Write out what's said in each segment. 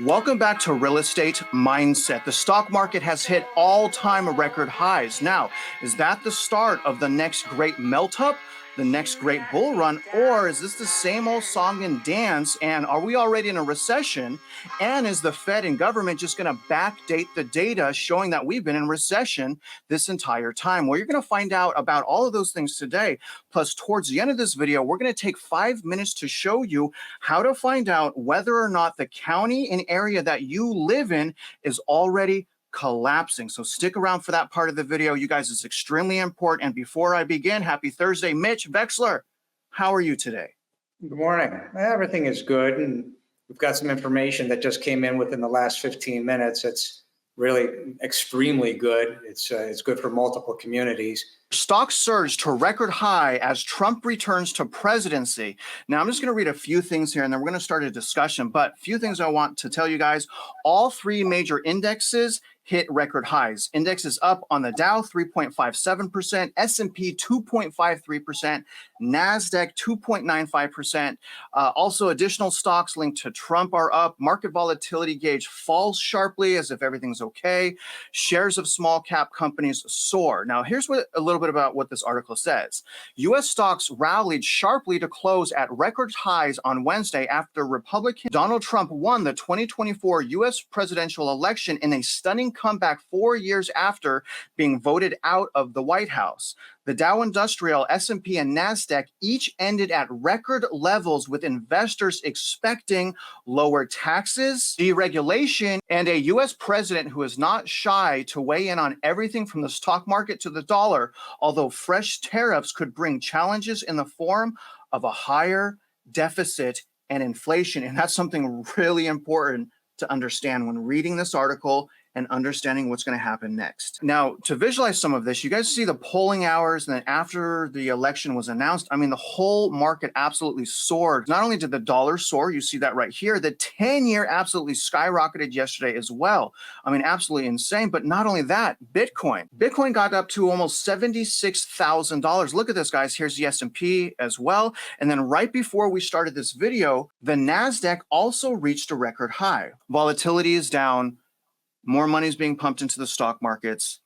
Welcome back to Real Estate Mindset. The stock market has hit all-time record highs. Now, is that the start of the next great melt-up, the next great bull run, or is this the same old song and dance? And are we already in a recession? And is the Fed and government just going to backdate the data showing that we've been in recession this entire time? Well, you're going to find out about all of those things today. Plus, towards the end of this video, we're going to take 5 minutes to show you how to find out whether or not the county and area that you live in is already collapsing. So stick around for that part of the video. You guys, it's extremely important. And before I begin, happy Thursday. Mitch Vexler, how are you today? Good morning. Everything is good. And we've got some information that just came in within the last 15 minutes. It's really extremely good. It's good for multiple communities. Stocks surged to record high as Trump returns to presidency. Now, I'm just going to read a few things here, and then we're going to start a discussion. But a few things I want to tell you guys. All three major indexes hit record highs. Index is up on the Dow 3.57%, S&P 2.53%, NASDAQ 2.95%. Also, additional stocks linked to Trump are up. Market volatility gauge falls sharply as if everything's okay. Shares of small cap companies soar. Now, here's a little bit about what this article says. U.S. stocks rallied sharply to close at record highs on Wednesday after Republican Donald Trump won the 2024 U.S. presidential election in a stunning comeback 4 years after being voted out of the White House. The Dow Industrial, S&P, and NASDAQ each ended at record levels, with investors expecting lower taxes, deregulation, and a U.S. president who is not shy to weigh in on everything from the stock market to the dollar, although fresh tariffs could bring challenges in the form of a higher deficit and inflation. And that's something really important to understand when reading this article and understanding what's going to happen next. Now, to visualize some of this, you guys see the polling hours, and then after the election was announced, I mean, the whole market absolutely soared. Not only did the dollar soar, you see that right here, the 10-year absolutely skyrocketed yesterday as well. I mean, absolutely insane. But not only that, Bitcoin got up to almost $76,000. Look at this, guys. Here's the S&P as well. And then right before we started this video, the NASDAQ also reached a record high. Volatility is down. More money is being pumped into the stock markets.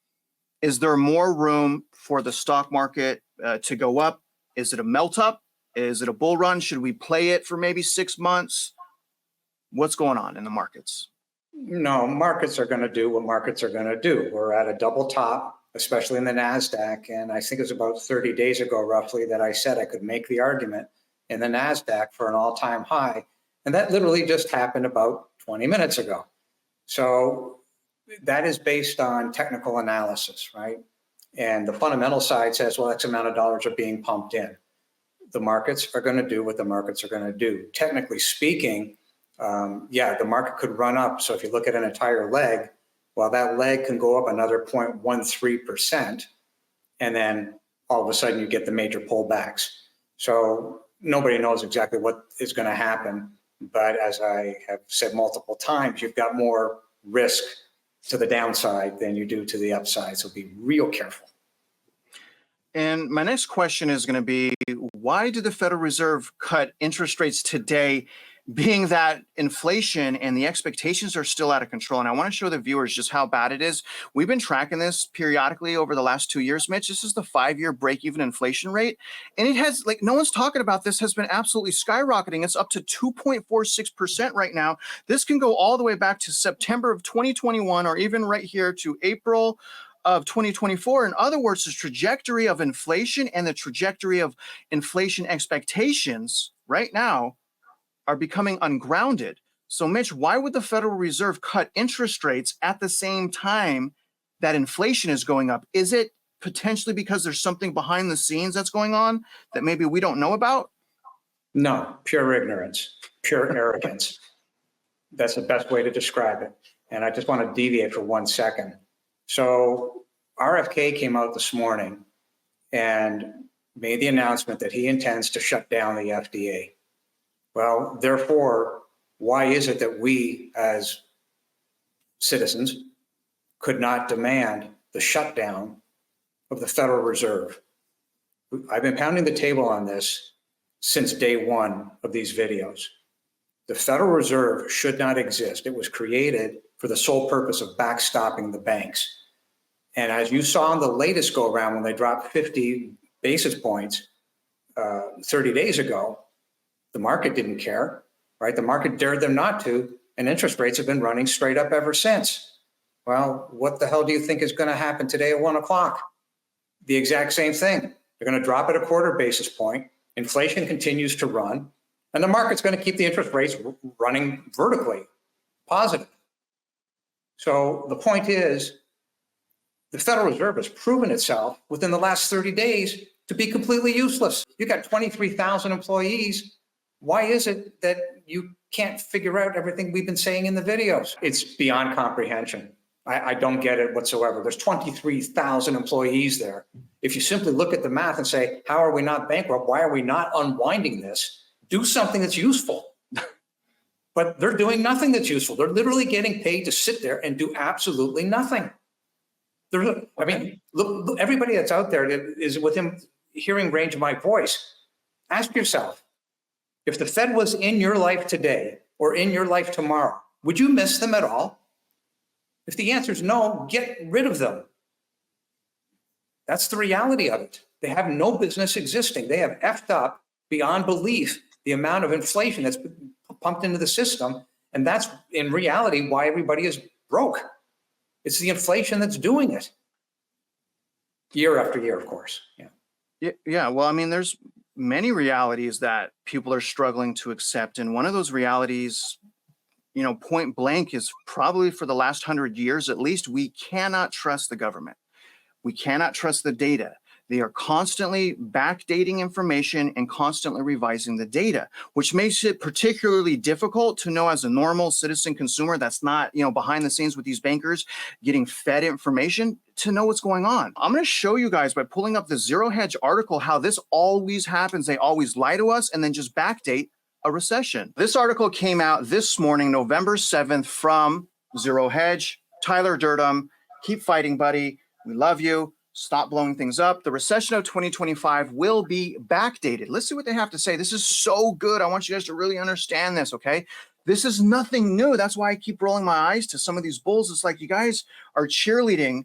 Is there more room for the stock market to go up? Is it a melt up? Is it a bull run? Should we play it for maybe 6 months? What's going on in the markets? No, markets are going to do what markets are going to do. We're at a double top, especially in the NASDAQ. And I think it was about 30 days ago, roughly, that I said I could make the argument in the NASDAQ for an all-time high. And that literally just happened about 20 minutes ago. So that is based on technical analysis, right? And the fundamental side says, well, X amount of dollars are being pumped in. The markets are going to do what the markets are going to do. Technically speaking, the market could run up. So if you look at an entire leg, well, that leg can go up another 0.13%. And then all of a sudden you get the major pullbacks. So nobody knows exactly what is going to happen. But as I have said multiple times, you've got more risk to the downside than you do to the upside. So be real careful. And my next question is going to be, why did the Federal Reserve cut interest rates today, being that inflation and the expectations are still out of control? And I want to show the viewers just how bad it is. We've been tracking this periodically over the last 2 years, Mitch. This is the 5-year break-even inflation rate. And it has, like, no one's talking about this, has been absolutely skyrocketing. It's up to 2.46% right now. This can go all the way back to September of 2021, or even right here to April of 2024. In other words, the trajectory of inflation and the trajectory of inflation expectations right now are becoming ungrounded. So, Mitch, why would the Federal Reserve cut interest rates at the same time that inflation is going up? Is it potentially because there's something behind the scenes that's going on that maybe we don't know about? No, pure ignorance, pure arrogance. That's the best way to describe it. And I just want to deviate for 1 second. So RFK came out this morning and made the announcement that he intends to shut down the FDA. Well, therefore, why is it that we as citizens could not demand the shutdown of the Federal Reserve? I've been pounding the table on this since day one of these videos. The Federal Reserve should not exist. It was created for the sole purpose of backstopping the banks. And as you saw in the latest go around when they dropped 50 basis points 30 days ago, the market didn't care, right? The market dared them not to, and interest rates have been running straight up ever since. Well, what the hell do you think is going to happen today at 1 o'clock? The exact same thing. They're going to drop it a quarter basis point. Inflation continues to run, and the market's going to keep the interest rates running vertically positive. So the point is, the Federal Reserve has proven itself within the last 30 days to be completely useless. You got 23,000 employees. Why is it that you can't figure out everything we've been saying in the videos? It's beyond comprehension. I don't get it whatsoever. There's 23,000 employees there. If you simply look at the math and say, how are we not bankrupt? Why are we not unwinding this? Do something that's useful. But they're doing nothing that's useful. They're literally getting paid to sit there and do absolutely nothing. I mean, look, everybody that's out there that is within hearing range of my voice, ask yourself, if the Fed was in your life today or in your life tomorrow, would you miss them at all? If the answer is no, get rid of them. That's the reality of it. They have no business existing. They have effed up beyond belief the amount of inflation that's pumped into the system. And that's in reality why everybody is broke. It's the inflation that's doing it. Year after year, of course. Yeah. Well, I mean, there's many realities that people are struggling to accept. And one of those realities, point blank, is probably for the last 100 years, at least, we cannot trust the government. We cannot trust the data. They are constantly backdating information and constantly revising the data, which makes it particularly difficult to know as a normal citizen consumer that's not, behind the scenes with these bankers getting fed information to know what's going on. I'm going to show you guys by pulling up the Zero Hedge article how this always happens. They always lie to us and then just backdate a recession. This article came out this morning, November 7th, from Zero Hedge. Tyler Durham, keep fighting, buddy. We love you. Stop blowing things up. The recession of 2025 will be backdated. Let's see what they have to say. This is so good. I want you guys to really understand this, okay? This is nothing new. That's why I keep rolling my eyes to some of these bulls. It's like you guys are cheerleading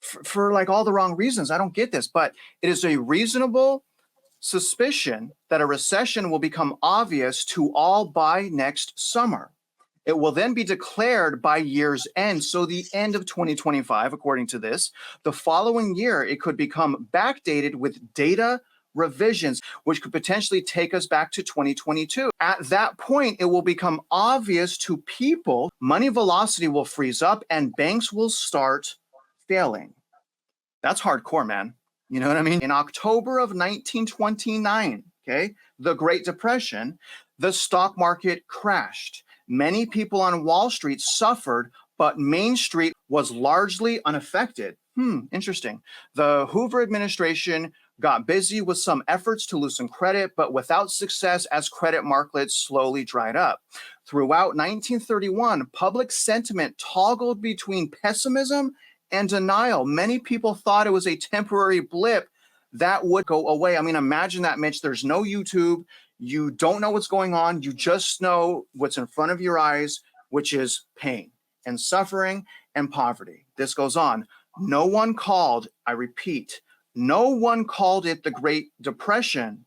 for like all the wrong reasons. I don't get this, but it is a reasonable suspicion that a recession will become obvious to all by next summer. It will then be declared by year's end. So the end of 2025, according to this, the following year, it could become backdated with data revisions, which could potentially take us back to 2022. At that point, it will become obvious to people, money velocity will freeze up and banks will start failing. That's hardcore, man. You know what I mean? In October of 1929, okay, the Great Depression, the stock market crashed. Many people on Wall Street suffered, but Main Street was largely unaffected. Interesting. The Hoover administration got busy with some efforts to loosen credit, but without success as credit markets slowly dried up. Throughout 1931, public sentiment toggled between pessimism and denial. Many people thought it was a temporary blip that would go away. I mean, imagine that, Mitch. There's no YouTube. You don't know what's going on. You just know what's in front of your eyes, which is pain and suffering and poverty. This goes on. No one called, I repeat, no one called it the Great Depression.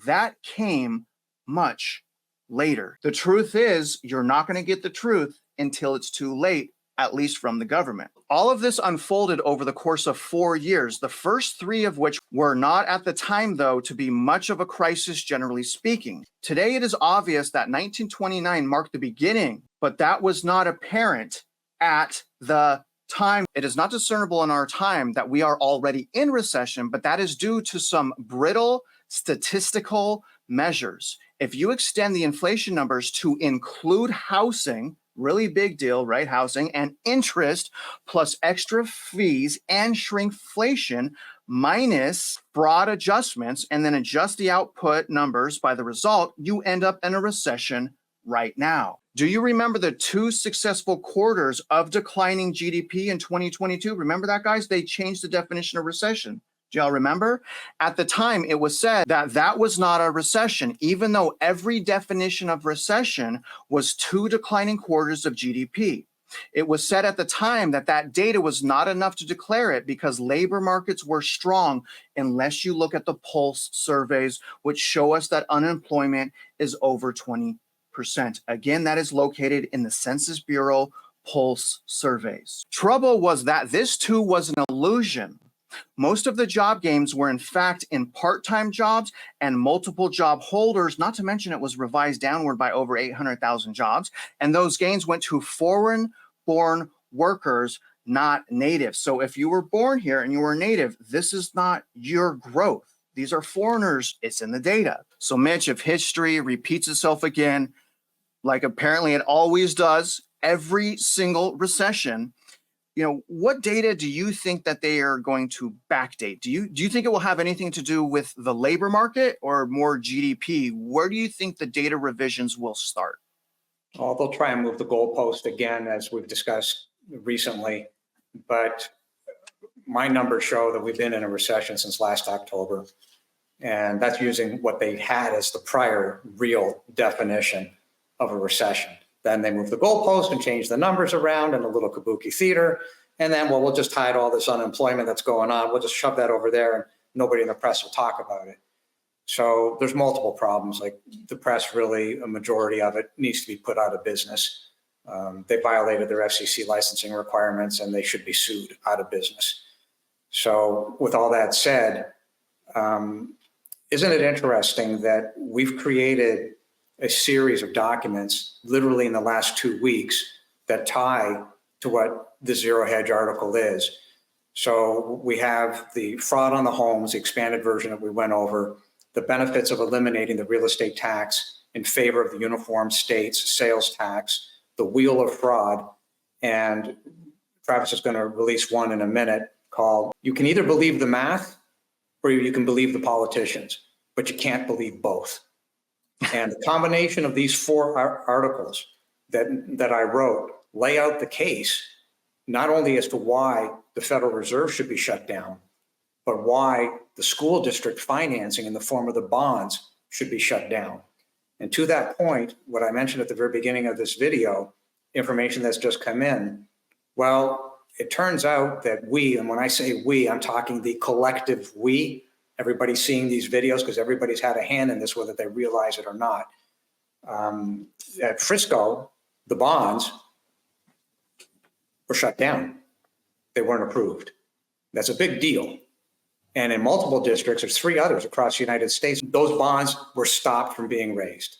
That came much later. The truth is, you're not going to get the truth until it's too late, at least from the government. All of this unfolded over the course of 4 years, the first 3 of which were not at the time, though, to be much of a crisis, generally speaking. Today, it is obvious that 1929 marked the beginning, but that was not apparent at the time. It is not discernible in our time that we are already in recession, but that is due to some brittle statistical measures. If you extend the inflation numbers to include housing, really big deal, right? Housing and interest plus extra fees and shrinkflation minus broad adjustments, and then adjust the output numbers by the result, you end up in a recession right now. Do you remember the 2 successful quarters of declining GDP in 2022? Remember that, guys? They changed the definition of recession Do y'all remember? At the time, it was said that that was not a recession, even though every definition of recession was 2 declining quarters of GDP. It was said at the time that that data was not enough to declare it because labor markets were strong unless you look at the pulse surveys, which show us that unemployment is over 20%. Again, that is located in the Census Bureau pulse surveys. Trouble was that this too was an illusion. Most of the job gains were in fact in part-time jobs and multiple job holders, not to mention it was revised downward by over 800,000 jobs. And those gains went to foreign-born workers, not native. So if you were born here and you were native, this is not your growth. These are foreigners. It's in the data. So Mitch, if history repeats itself again, like apparently it always does, every single recession, what data do you think that they are going to backdate? Do you think it will have anything to do with the labor market or more GDP? Where do you think the data revisions will start? Well, they'll try and move the goalpost again, as we've discussed recently. But my numbers show that we've been in a recession since last October. And that's using what they had as the prior real definition of a recession. Then they move the goalpost and change the numbers around in a little kabuki theater. And then, well, we'll just hide all this unemployment that's going on. We'll just shove that over there and nobody in the press will talk about it. So there's multiple problems. Like the press, really, a majority of it needs to be put out of business. They violated their FCC licensing requirements and they should be sued out of business. So with all that said, isn't it interesting that we've created a series of documents literally in the last 2 weeks that tie to what the Zero Hedge article is? So we have the fraud on the homes, the expanded version that we went over, the benefits of eliminating the real estate tax in favor of the uniform states sales tax, the wheel of fraud, and Travis is going to release one in a minute called "You Can Either Believe the Math or You Can Believe the Politicians, but you can't believe both." And the combination of these 4 articles that I wrote lay out the case, not only as to why the Federal Reserve should be shut down, but why the school district financing in the form of the bonds should be shut down. And to that point, what I mentioned at the very beginning of this video, information that's just come in, well, it turns out that we, and when I say we, I'm talking the collective we, everybody's seeing these videos because everybody's had a hand in this, whether they realize it or not. At Frisco, the bonds were shut down. They weren't approved. That's a big deal. And in multiple districts, there's 3 others across the United States, those bonds were stopped from being raised.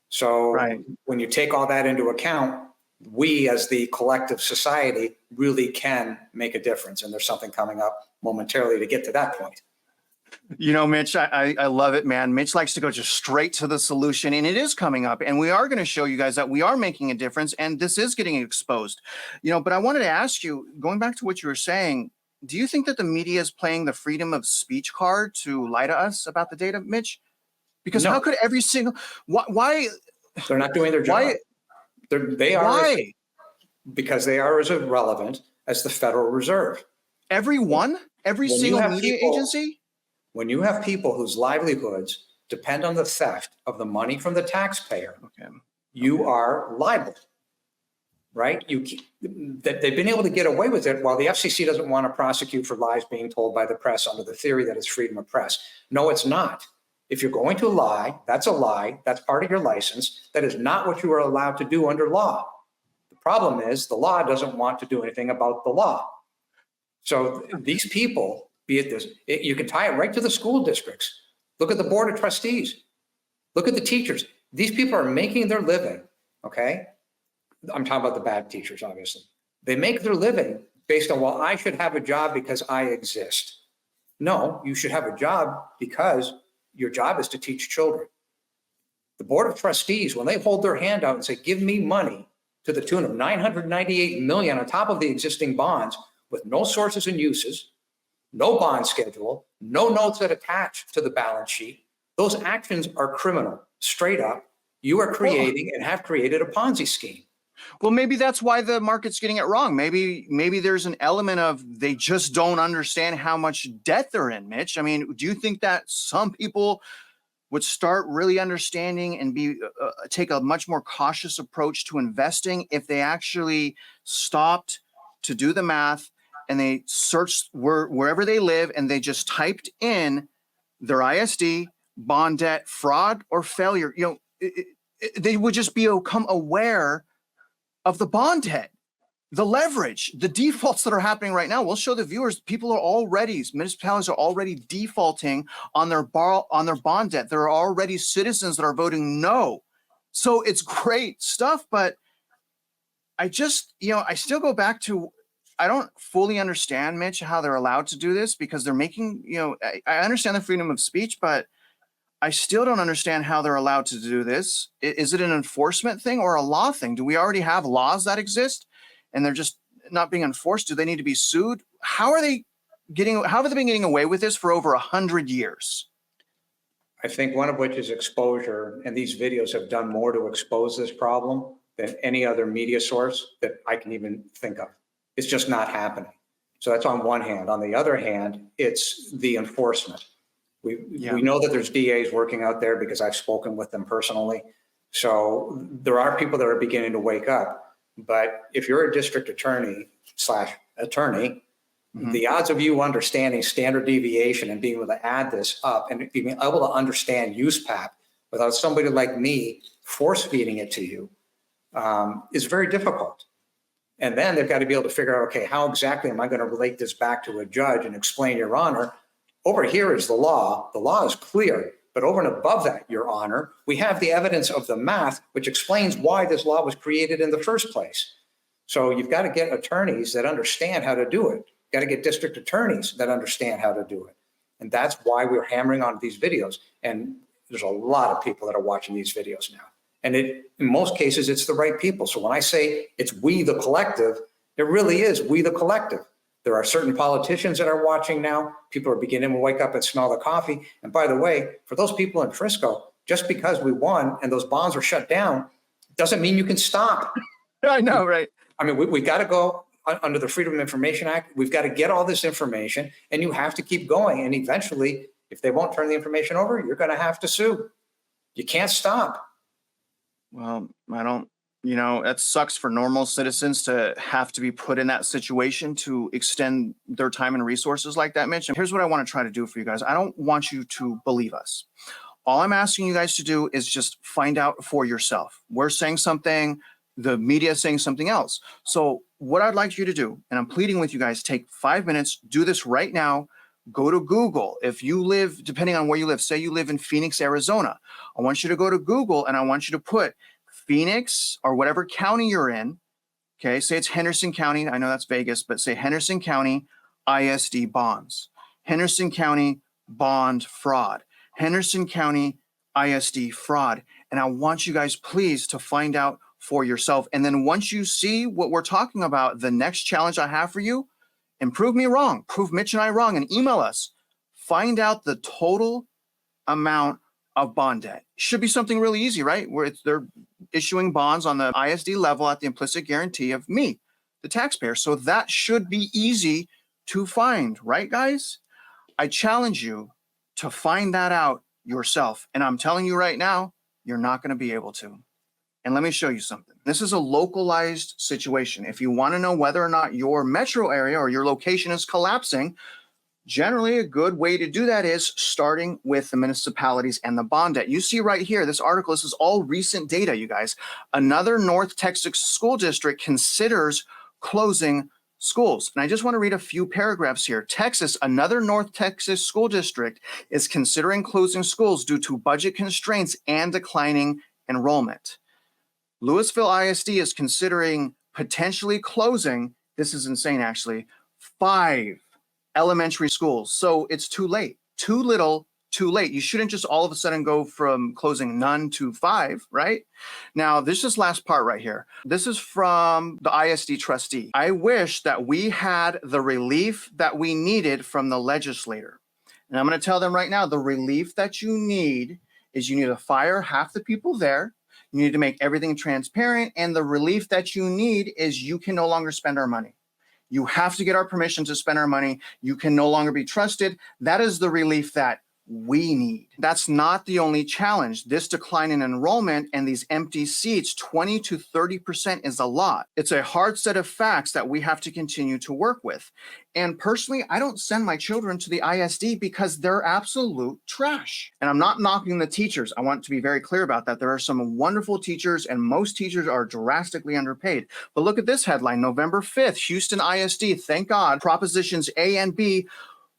So when you take all that into account, we as the collective society really can make a difference. And there's something coming up momentarily to get to that point. Mitch, I love it, man. Mitch likes to go just straight to the solution, and it is coming up. And we are going to show you guys that we are making a difference, and this is getting exposed. But I wanted to ask you, going back to what you were saying, do you think that the media is playing the freedom of speech card to lie to us about the data, Mitch? Because how could every single why they're not doing their job? Why? Because they are as irrelevant as the Federal Reserve. Every single media agency? When you have people whose livelihoods depend on the theft of the money from the taxpayer, you are liable, right? They've been able to get away with it while the FCC doesn't want to prosecute for lies being told by the press under the theory that it's freedom of press. No, it's not. If you're going to lie, that's a lie. That's part of your license. That is not what you are allowed to do under law. The problem is the law doesn't want to do anything about the law. So these people, be it this, you can tie it right to the school districts. Look at the board of trustees. Look at the teachers. These people are making their living, okay? I'm talking about the bad teachers, obviously. They make their living based on, well, I should have a job because I exist. No, you should have a job because your job is to teach children. The board of trustees, when they hold their hand out and say, give me money to the tune of $998 million on top of the existing bonds with no sources and uses, no bond schedule, no notes that attach to the balance sheet, those actions are criminal. Straight up, you are creating and have created a Ponzi scheme. Well, maybe that's why the market's getting it wrong. Maybe there's an element of they just don't understand how much debt they're in, Mitch. I mean, do you think that some people would start really understanding and take a much more cautious approach to investing if they actually stopped to do the math and they searched wherever they live and they just typed in their ISD, bond debt, fraud, or failure? They would just become aware of the bond debt, the leverage, the defaults that are happening right now. We'll show the viewers, municipalities are already defaulting on their bond debt. There are already citizens that are voting no. So it's great stuff, but I still go back to, I don't fully understand, Mitch, how they're allowed to do this, because they're making, I understand the freedom of speech, but I still don't understand how they're allowed to do this. Is it an enforcement thing or a law thing? Do we already have laws that exist and they're just not being enforced? Do they need to be sued? How have they been getting away with this for over 100 years? I think one of which is exposure, and these videos have done more to expose this problem than any other media source that I can even think of. It's just not happening. So that's on one hand. On the other hand, it's the enforcement. We know that there's DAs working out there because I've spoken with them personally. So there are people that are beginning to wake up. But if you're a district attorney, the odds of you understanding standard deviation and being able to add this up and being able to understand USPAP without somebody like me force feeding it to you is very difficult. And then they've got to be able to figure out, okay, how exactly am I going to relate this back to a judge and explain, Your Honor, over here is the law. The law is clear, but over and above that, Your Honor, we have the evidence of the math, which explains why this law was created in the first place. So you've got to get attorneys that understand how to do it. You've got to get district attorneys that understand how to do it. And that's why we're hammering on these videos. And there's a lot of people that are watching these videos now. And in most cases, it's the right people. So when I say it's we, the collective, it really is we, the collective. There are certain politicians that are watching now. People are beginning to wake up and smell the coffee. And by the way, for those people in Frisco, just because we won and those bonds are shut down, doesn't mean you can stop. I know, right? I mean, we got to go under the Freedom of Information Act. We've got to get all this information, and you have to keep going. And eventually, if they won't turn the information over, you're going to have to sue. You can't stop. Well, that sucks for normal citizens to have to be put in that situation to extend their time and resources like that, Mitch. And here's what I want to try to do for you guys. I don't want you to believe us. All I'm asking you guys to do is just find out for yourself. We're saying something, the media is saying something else. So what I'd like you to do, and I'm pleading with you guys, take 5 minutes, do this right now. Go to Google. If you live, depending on where you live, say you live in Phoenix, Arizona, I want you to go to Google and I want you to put Phoenix or whatever county you're in. Okay, say it's Henderson County. I know that's Vegas, but say Henderson County ISD bonds, Henderson County bond fraud, Henderson County ISD fraud. And I want you guys, please, to find out for yourself. And then once you see what we're talking about, the next challenge I have for you, and prove me wrong, prove Mitch and I wrong, and email us. Find out the total amount of bond debt. Should be something really easy, right? Where they're issuing bonds on the ISD level at the implicit guarantee of me, the taxpayer. So that should be easy to find, right, guys? I challenge you to find that out yourself. And I'm telling you right now, you're not going to be able to. And let me show you something. This is a localized situation. If you want to know whether or not your metro area or your location is collapsing, generally a good way to do that is starting with the municipalities and the bond debt. You see right here, this article, this is all recent data, you guys. Another North Texas school district considers closing schools. And I just want to read a few paragraphs here. Texas, another North Texas school district is considering closing schools due to budget constraints and declining enrollment. Louisville ISD is considering potentially closing, this is insane actually, 5 elementary schools. So it's too late, too little, too late. You shouldn't just all of a sudden go from closing none to 5, right? Now, this is last part right here. This is from the ISD trustee. I wish that we had the relief that we needed from the legislator. And I'm going to tell them right now, the relief that you need is you need to fire half the people there. You need to make everything transparent. And the relief that you need is you can no longer spend our money. You have to get our permission to spend our money. You can no longer be trusted. That is the relief that we need. That's not the only challenge. This decline in enrollment and these empty seats, 20 to 30% is a lot. It's a hard set of facts that we have to continue to work with. And personally, I don't send my children to the ISD because they're absolute trash. And I'm not knocking the teachers. I want to be very clear about that. There are some wonderful teachers, and most teachers are drastically underpaid. But look at this headline, November 5th, Houston ISD, thank God, propositions A and B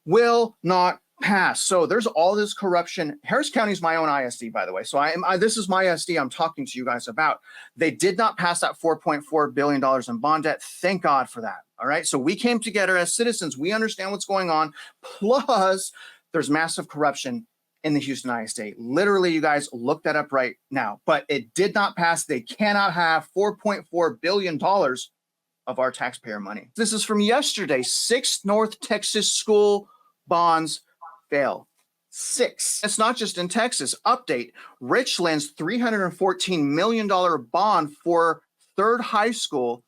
will not pass. So there's all this corruption. Harris County is my own ISD, by the way. So this is my ISD I'm talking to you guys about. They did not pass that $4.4 billion in bond debt. Thank God for that. All right. So we came together as citizens. We understand what's going on. Plus, there's massive corruption in the Houston ISD. Literally, you guys look that up right now. But it did not pass. They cannot have $4.4 billion of our taxpayer money. This is from yesterday. 6 North Texas school bonds fail. 6. It's not just in Texas. Update, Richland's $314 million bond for 3rd high school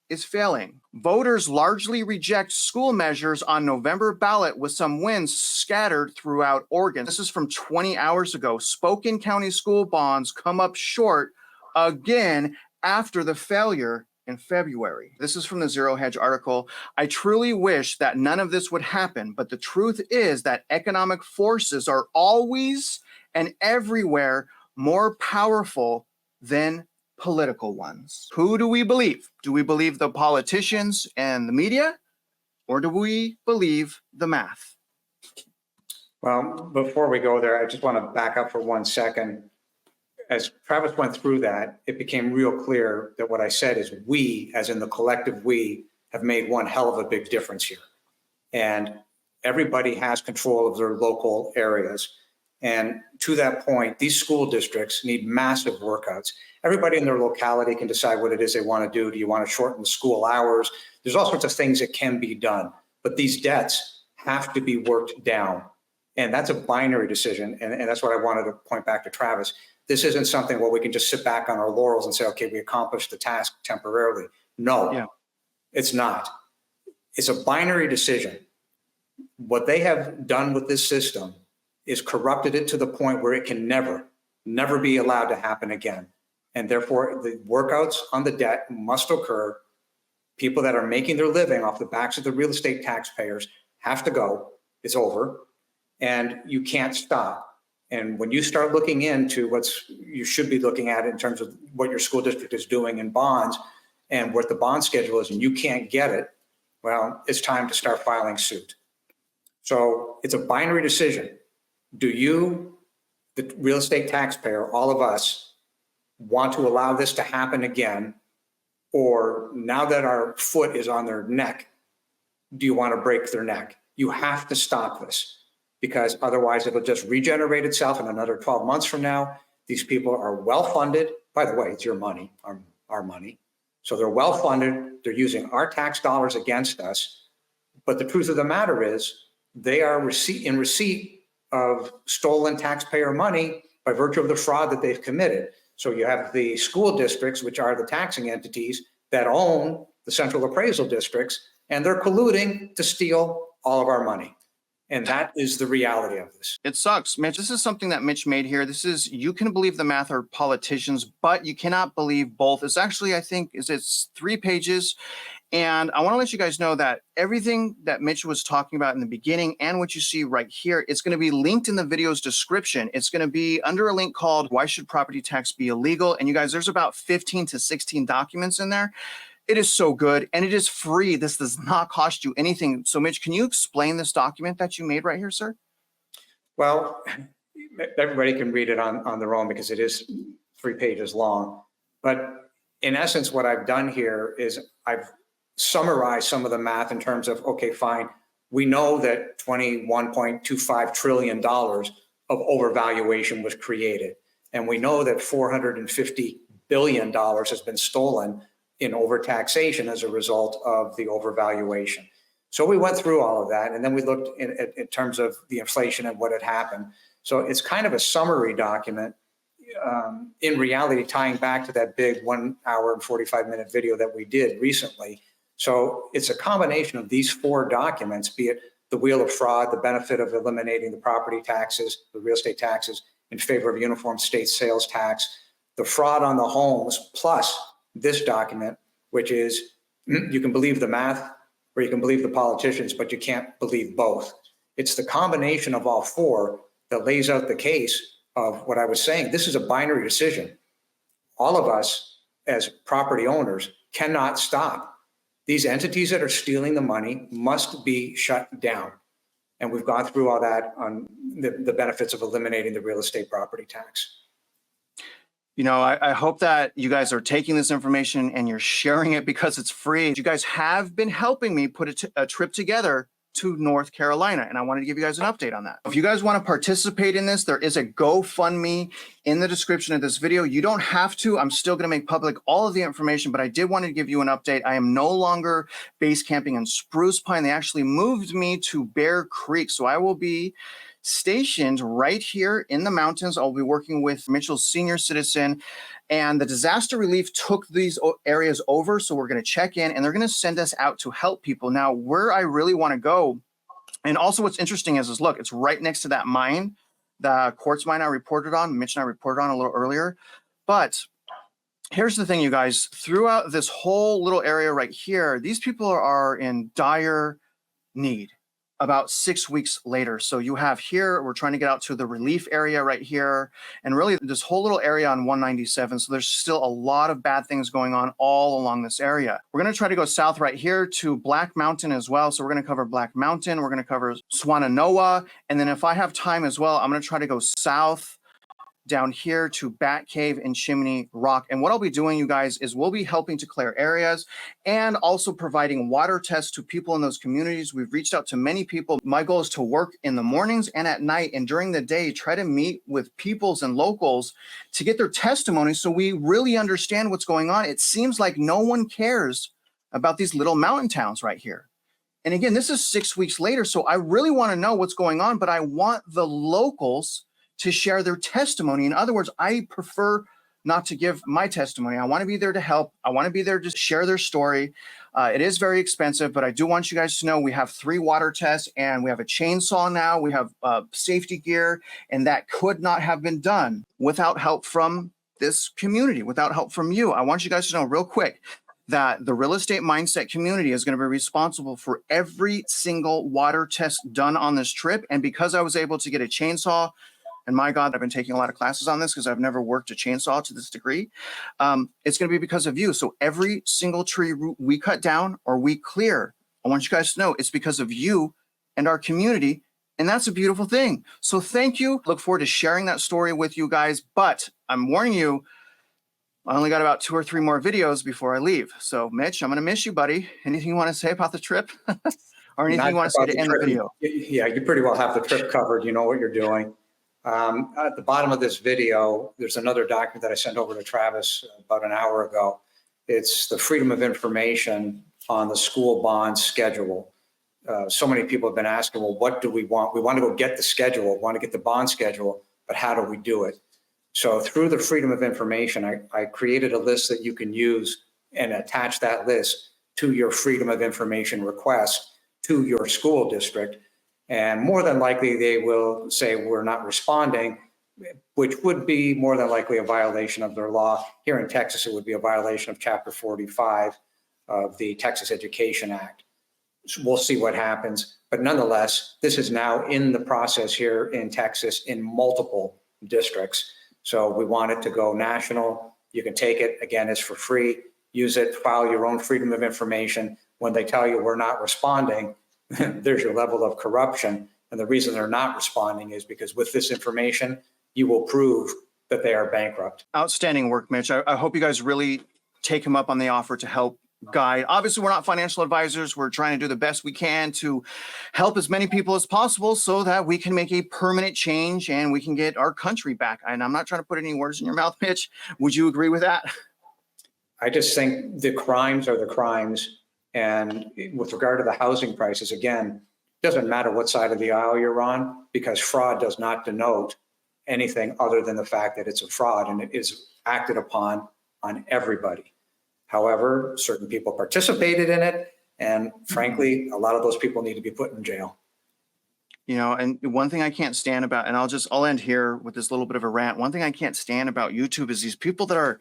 is failing. Voters largely reject school measures on November ballot with some wins scattered throughout Oregon. This is from 20 hours ago. Spokane County school bonds come up short again after the failure in February. This is from the Zero Hedge article. I truly wish that none of this would happen, but the truth is that economic forces are always and everywhere more powerful than political ones. Who do we believe? Do we believe the politicians and the media, or do we believe the math? Well, before we go there, I just want to back up for 1 second. As Travis went through that, it became real clear that what I said is we, as in the collective we, have made one hell of a big difference here. And everybody has control of their local areas. And to that point, these school districts need massive workouts. Everybody in their locality can decide what it is they want to do. Do you want to shorten the school hours? There's all sorts of things that can be done. But these debts have to be worked down. And that's a binary decision. And that's what I wanted to point back to Travis. This isn't something where we can just sit back on our laurels and say, okay, we accomplished the task temporarily. No, It's not. It's a binary decision. What they have done with this system is corrupted it to the point where it can never be allowed to happen again. And therefore, the workouts on the debt must occur. People that are making their living off the backs of the real estate taxpayers have to go. It's over. And you can't stop. And when you start looking into you should be looking at in terms of what your school district is doing in bonds and what the bond schedule is, and you can't get it, well, it's time to start filing suit. So it's a binary decision. Do you, the real estate taxpayer, all of us, want to allow this to happen again? Or now that our foot is on their neck, do you want to break their neck? You have to stop this, because otherwise it'll just regenerate itself in another 12 months from now. These people are well-funded. By the way, it's your money, our money. So they're well-funded. They're using our tax dollars against us. But the truth of the matter is they are in receipt of stolen taxpayer money by virtue of the fraud that they've committed. So you have the school districts, which are the taxing entities that own the central appraisal districts, and they're colluding to steal all of our money. And that is the reality of this. It sucks, Mitch. This is something that Mitch made here. This is, you can believe the math or politicians, but you cannot believe both. It's actually, I think, it's 3 pages. And I want to let you guys know that everything that Mitch was talking about in the beginning and what you see right here, it's going to be linked in the video's description. It's going to be under a link called Why Should Property Tax Be Illegal? And you guys, there's about 15 to 16 documents in there. It is so good, and it is free. This does not cost you anything. So Mitch, can you explain this document that you made right here, sir? Well, everybody can read it on their own because it is 3 pages long. But in essence, what I've done here is I've summarized some of the math in terms of, okay, fine. We know that $21.25 trillion of overvaluation was created. And we know that $450 billion has been stolen in overtaxation as a result of the overvaluation. So we went through all of that, and then we looked in terms of the inflation and what had happened. So it's kind of a summary document in reality tying back to that big 1 hour and 45-minute video that we did recently. So it's a combination of these 4 documents, be it the wheel of fraud, the benefit of eliminating the property taxes, the real estate taxes in favor of uniform state sales tax, the fraud on the homes, plus this document, which is you can believe the math or you can believe the politicians, but you can't believe both. It's the combination of all 4 that lays out the case of what I was saying. This is a binary decision. All of us as property owners cannot stop. These entities that are stealing the money must be shut down. And we've gone through all that on the benefits of eliminating the real estate property tax. You know, I hope that you guys are taking this information and you're sharing it because it's free. You guys have been helping me put a trip together to North Carolina, and I wanted to give you guys an update on that. If you guys want to participate in this, there is a GoFundMe in the description of this video. You don't have to. I'm still going to make public all of the information, but I did want to give you an update. I am no longer base camping in Spruce Pine. They actually moved me to Bear Creek, so I will be stationed right here in the mountains. I'll be working with Mitchell's senior citizen, and the disaster relief took these areas over. So we're going to check in and they're going to send us out to help people. Now, where I really want to go, and also what's interesting is look, it's right next to that mine, the quartz mine I reported on, Mitch and I reported on a little earlier. But here's the thing, you guys, throughout this whole little area right here, these people are in dire need. About 6 weeks later. So you have here, we're trying to get out to the relief area right here, and really this whole little area on 197. So there's still a lot of bad things going on all along this area. We're going to try to go south right here to Black Mountain as well. So we're going to cover Black Mountain. We're going to cover Swananoa. And then if I have time as well, I'm going to try to go south down here to Bat Cave and Chimney Rock. And what I'll be doing, you guys, is we'll be helping to clear areas and also providing water tests to people in those communities. We've reached out to many people. My goal is to work in the mornings and at night and during the day, try to meet with peoples and locals to get their testimony so we really understand what's going on. It seems like no one cares about these little mountain towns right here. And again, this is 6 weeks later, so I really want to know what's going on, but I want the locals to share their testimony. In other words, I prefer not to give my testimony. I want to be there to help. I want to be there to share their story. It is very expensive, but I do want you guys to know we have 3 water tests and we have a chainsaw now. We have safety gear, and that could not have been done without help from this community, without help from you. I want you guys to know real quick that the real estate mindset community is going to be responsible for every single water test done on this trip. And because I was able to get a chainsaw, and my God, I've been taking a lot of classes on this because I've never worked a chainsaw to this degree. It's going to be because of you. So every single tree we cut down or we clear, I want you guys to know it's because of you and our community. And that's a beautiful thing. So thank you. Look forward to sharing that story with you guys. But I'm warning you, I only got about 2 or 3 more videos before I leave. So Mitch, I'm going to miss you, buddy. Anything you want to say about the trip? Or anything you want to say to end the video? Yeah, you pretty well have the trip covered. You know what you're doing. At the bottom of this video, there's another document that I sent over to Travis about an hour ago. It's the Freedom of Information on the school bond schedule. So many people have been asking, well, what do we want? We want to go get the schedule, we want to get the bond schedule, but how do we do it? So through the Freedom of Information, I created a list that you can use and attach that list to your Freedom of Information request to your school district. And more than likely, they will say we're not responding, which would be more than likely a violation of their law. Here in Texas, it would be a violation of Chapter 45 of the Texas Education Act. So we'll see what happens. But nonetheless, this is now in the process here in Texas in multiple districts. So we want it to go national. You can take it. Again, it's for free. Use it, file your own Freedom of Information. When they tell you we're not responding, there's your level of corruption. And the reason they're not responding is because with this information, you will prove that they are bankrupt. Outstanding work, Mitch. I hope you guys really take him up on the offer to help guide. Obviously, we're not financial advisors. We're trying to do the best we can to help as many people as possible so that we can make a permanent change and we can get our country back. And I'm not trying to put any words in your mouth, Mitch. Would you agree with that? I just think the crimes are the crimes. And with regard to the housing prices, again, it doesn't matter what side of the aisle you're on, because fraud does not denote anything other than the fact that it's a fraud and it is acted upon on everybody. However, certain people participated in it, and frankly, a lot of those people need to be put in jail. You know, and one thing I can't stand about, and I'll end here with this little bit of a rant. One thing I can't stand about YouTube is these people that are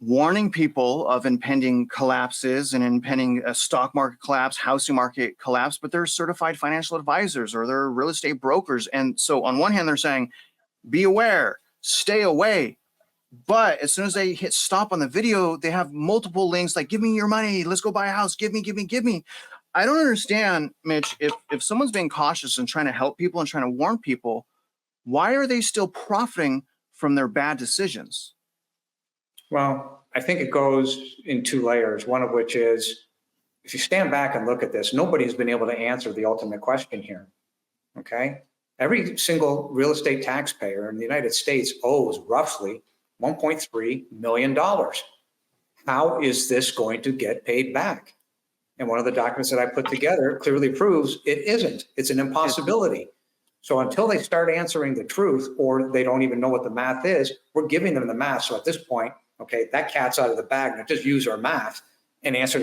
warning people of impending collapses and impending stock market collapse, housing market collapse, but they're certified financial advisors or they're real estate brokers. And so on one hand, they're saying, be aware, stay away. But as soon as they hit stop on the video, they have multiple links like, give me your money, let's go buy a house, give me, give me, give me. I don't understand, Mitch, if someone's being cautious and trying to help people and trying to warn people, why are they still profiting from their bad decisions? Well, I think it goes in two layers, one of which is, if you stand back and look at this, nobody's been able to answer the ultimate question here, okay? Every single real estate taxpayer in the United States owes roughly $1.3 million. How is this going to get paid back? And one of the documents that I put together clearly proves it isn't. It's an impossibility. So until they start answering the truth, or they don't even know what the math is, we're giving them the math. So at this point, okay, that cat's out of the bag. Now just use our math and answer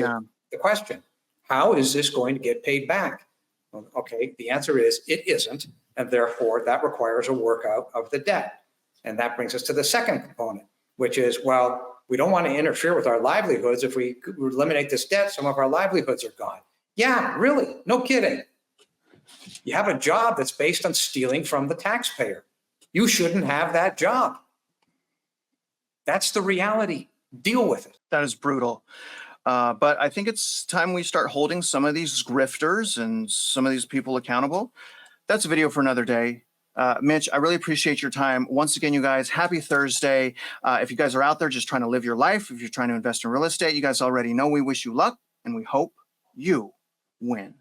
the question. How is this going to get paid back? Well, okay, the answer is it isn't. And therefore, that requires a workout of the debt. And that brings us to the second component, which is, well, we don't want to interfere with our livelihoods. If we eliminate this debt, some of our livelihoods are gone. Yeah, really, no kidding. You have a job that's based on stealing from the taxpayer. You shouldn't have that job. That's the reality. Deal with it. That is brutal. But I think it's time we start holding some of these grifters and some of these people accountable. That's a video for another day. Mitch, I really appreciate your time. Once again, you guys, happy Thursday. If you guys are out there just trying to live your life, if you're trying to invest in real estate, you guys already know we wish you luck and we hope you win.